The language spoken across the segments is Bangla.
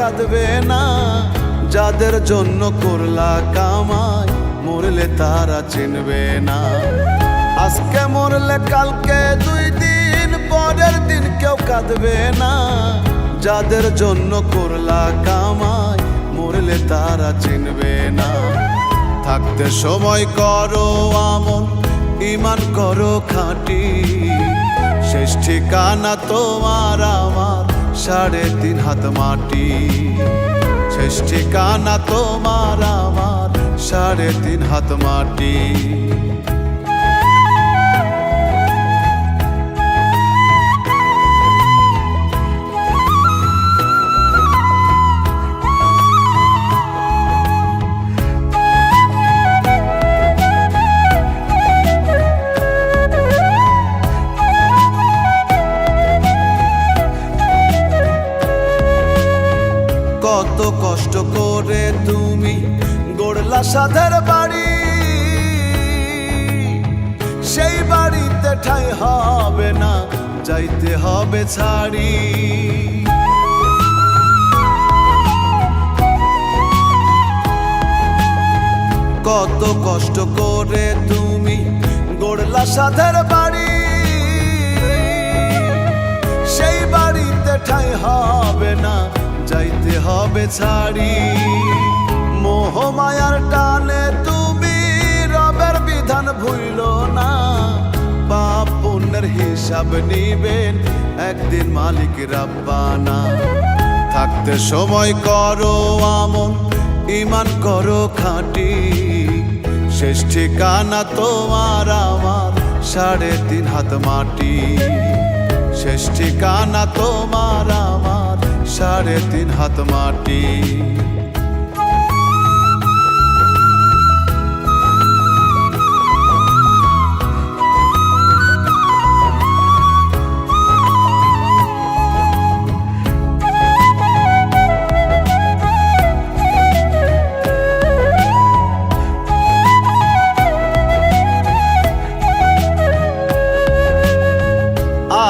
কাঁদবে না, যাদের জন্য করলা কামাই মরলে তারা চিনবে না। আজকে মরলে কালকে 2 দিন পরের দিন কেউ কাঁদবে না, যাদের জন্য করলা কামাই মরলে তারা চিনবে না। থাকতে সময় করো আমল, ঈমান করো খাঁটি, শেষ ঠিকানা তোমার আমার 3.5 হাত মাটি। শেষ ঠিকানা তোমার আমার 3.5 হাত মাটি। কত কষ্ট করে তুমি গড়লা সাধের বাড়ি, সেই বাড়িতে ঠাঁই হবে না, যাইতে হবে ছাড়ি। কত কষ্ট করে তুমি গড়লা সাধের বাড়ি, সেই বাড়িতে ঠাঁই হবে না, যাইতে হবে ছাড়ি। মোহ মায়ার টানে তুমি রবের বিধান ভুইলো না, পাপ পুণ্যের হিসাব নিবেন একদিন মালিক রাব্বানা। থাকতে সময় করো আমল, ঈমান করো খাঁটি, শেষ ঠিকানা তোমার আমার 3.5 হাত মাটি। শেষ ঠিকানা তোমার আমার 3.5 হাত মাটি।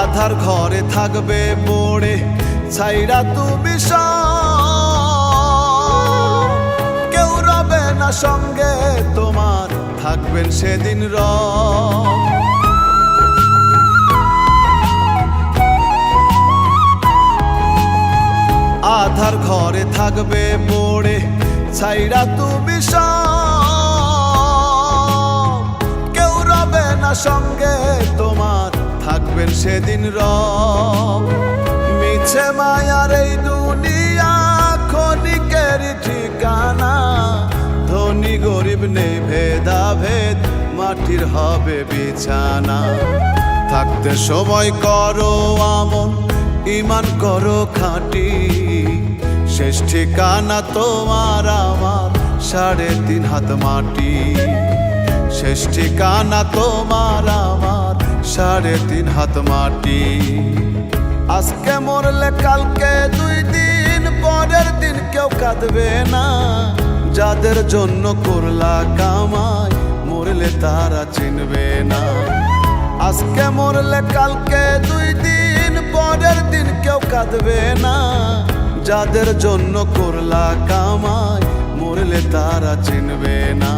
আধার ঘরে থাকবে পড়ে ছাইরা তুমি সব, কেউ রবে না সঙ্গে তোমার, থাকবেন সেদিন রব। আধার ঘরে থাকবে পড়ে ছাইরা তুমি সব, কেউ রবে না সঙ্গে তোমার, থাকবেন সেদিন রব। মিছে মায়ার এই দুনিয়া ক্ষণিকের ঠিকানা, ধনী গরিব নেই ভেদাভেদ, মাটির হবে বিছানা। থাকতে সময় করো আমল, ঈমান করো খাঁটি, শেষ ঠিকানা তোমার আমার 3.5 হাত মাটি। শেষ ঠিকানা তোমার আমার 3.5 হাত মাটি। আজকে মরলে কালকে 2 দিন পরের দিন কেউ কাঁদবে না, যাদের জন্য করলা কামাই মরলে তারা চিনবে না। আজকে মরলে কালকে 2 দিন পরের দিন কেউ কাঁদবে না, যাদের জন্য করলা কামাই মরলে তারা চিনবে না।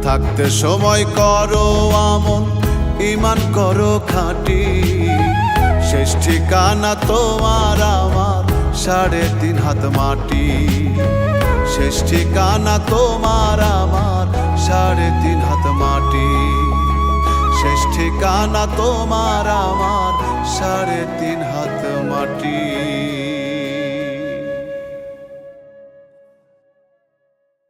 থাকতে সময় করো আমল, ঈমান করো খাঁটি, শেষ ঠিকানা তোমার আমার 3.5 হাত মাটি। শেষ ঠিকানা তোমার আমার 3.5 হাত মাটি। শেষ ঠিকানা তোমার আমার 3.5 হাত মাটি।